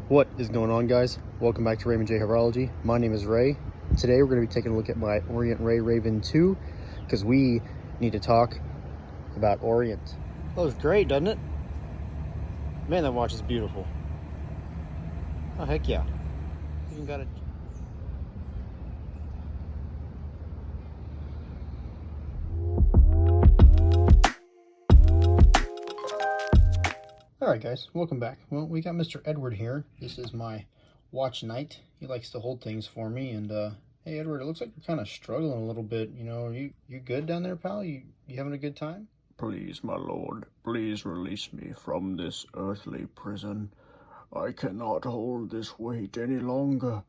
What is going on, guys? Welcome back to Raymond J Horology. My name is Ray. Today we're going to be taking a look at my Orient Ray Raven 2 because we need to talk about Orient. That looks great, doesn't it? Man, that watch is beautiful. Oh, heck yeah. Even got it. Alright guys, welcome back. Well, we got Mr. Edward here. This is my watch knight. He likes to hold things for me, and hey Edward, it looks like you're kind of struggling a little bit. You know, you good down there, pal? You having a good time? Please, my lord, please release me from this earthly prison. I cannot hold this weight any longer.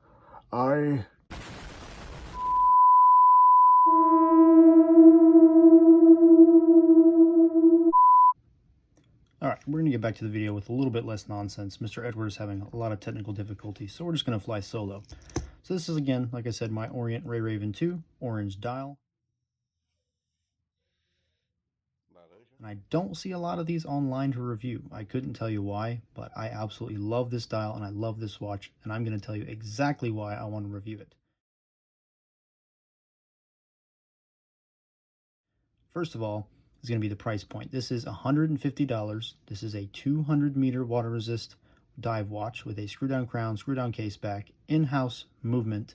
Alright, we're going to get back to the video with a little bit less nonsense. Mr. Edward is having a lot of technical difficulties, so we're just going to fly solo. So this is, again, like I said, my Orient Ray Raven 2, orange dial. And I don't see a lot of these online to review. I couldn't tell you why, but I absolutely love this dial and I love this watch, and I'm going to tell you exactly why I want to review it. First of all, is going to be the price point. This is $150. This is a 200-meter water resist dive watch with a screw-down crown, screw-down case back, in-house movement,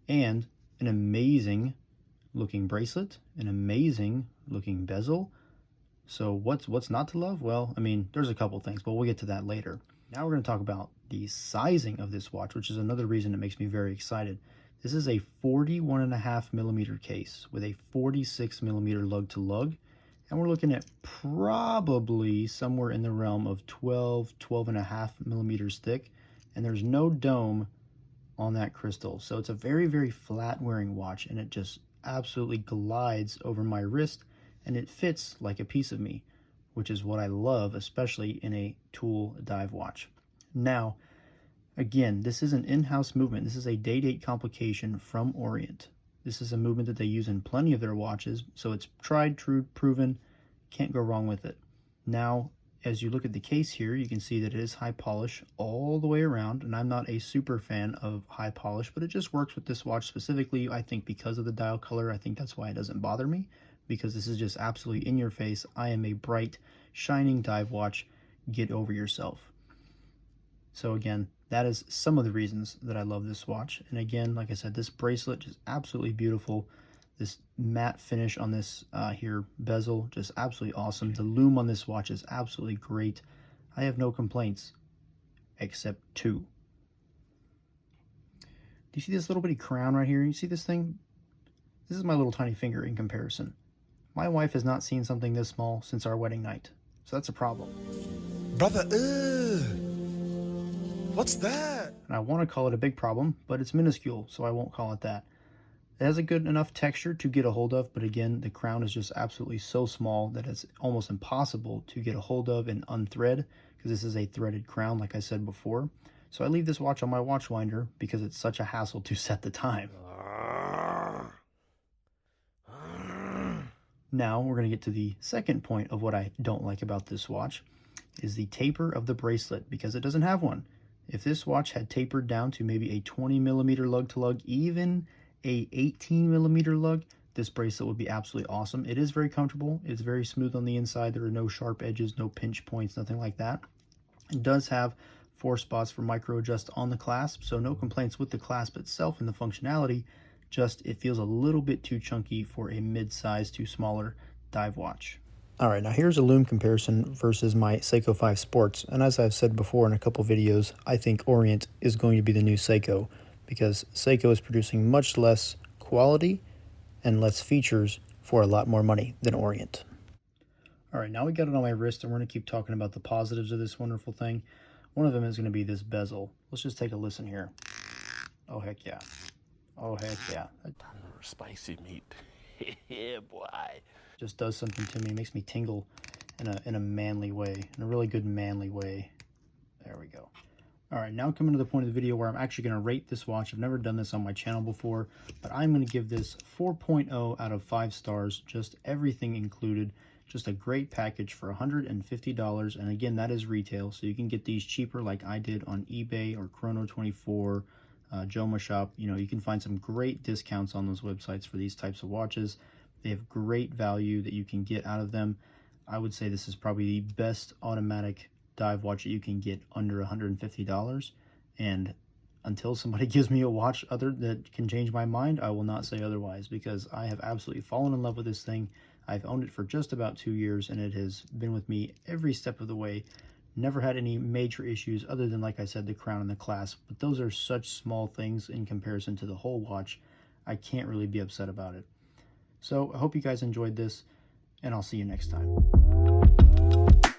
and an amazing looking bracelet, an amazing looking bezel. So what's not to love? Well, I mean, there's a couple things, but we'll get to that later. Now we're going to talk about the sizing of this watch, which is another reason it makes me very excited. This is a 41.5 millimeter case with a 46 millimeter lug to lug. And we're looking at probably somewhere in the realm of 12.5 millimeters thick. And there's no dome on that crystal. So it's a very, very flat wearing watch, and it just absolutely glides over my wrist, and it fits like a piece of me, which is what I love, especially in a tool dive watch. Now, again, this is an in-house movement. This is a day-date complication from Orient. This is a movement that they use in plenty of their watches, so it's tried, true, proven. Can't go wrong with it. Now, as you look at the case here, you can see that it is high polish all the way around, and I'm not a super fan of high polish, but it just works with this watch specifically. I think because of the dial color, I think that's why it doesn't bother me, because this is just absolutely in your face. I am a bright, shining dive watch. Get over yourself. So again, that is some of the reasons that I love this watch. And again, like I said, this bracelet is absolutely beautiful. This matte finish on this here bezel, just absolutely awesome. The lume on this watch is absolutely great. I have no complaints, except two. Do you see this little bitty crown right here? You see this thing? This is my little tiny finger in comparison. My wife has not seen something this small since our wedding night. So that's a problem. Brother, what's that? And I want to call it a big problem, but it's minuscule, so I won't call it that. It has a good enough texture to get a hold of, but again, the crown is just absolutely so small that it's almost impossible to get a hold of and unthread, because this is a threaded crown, like I said before. So I leave this watch on my watch winder because it's such a hassle to set the time. Now we're going to get to the second point of what I don't like about this watch, is the taper of the bracelet, because it doesn't have one. If this watch had tapered down to maybe a 20 millimeter lug to lug, even a 18 millimeter lug, this bracelet would be absolutely awesome. It is very comfortable. It's very smooth on the inside. There are no sharp edges, no pinch points, nothing like that. It does have 4 spots for micro adjust on the clasp, so no complaints with the clasp itself and the functionality. Just it feels a little bit too chunky for a mid-size to smaller dive watch. Alright, now here's a lume comparison versus my Seiko 5 Sports. And as I've said before in a couple videos, I think Orient is going to be the new Seiko, because Seiko is producing much less quality and less features for a lot more money than Orient. Alright, now we got it on my wrist, and we're going to keep talking about the positives of this wonderful thing. One of them is going to be this bezel. Let's just take a listen here. Oh, heck yeah. Oh, heck yeah. Spicy meat. Yeah, boy. Just does something to me. It makes me tingle in a manly way, in a really good manly way. There we go. All right, now coming to the point of the video where I'm actually going to rate this watch. I've never done this on my channel before, but I'm going to give this 4.0 out of 5 stars, just everything included. Just a great package for $150. And again, that is retail, so you can get these cheaper like I did on eBay or Chrono24, Joma Shop. You know, you can find some great discounts on those websites for these types of watches. They have great value that you can get out of them. I would say this is probably the best automatic dive watch that you can get under $150. And until somebody gives me a watch that can change my mind, I will not say otherwise, because I have absolutely fallen in love with this thing. I've owned it for just about 2 years, and it has been with me every step of the way. Never had any major issues other than, like I said, the crown and the clasp. But those are such small things in comparison to the whole watch. I can't really be upset about it. So I hope you guys enjoyed this, and I'll see you next time.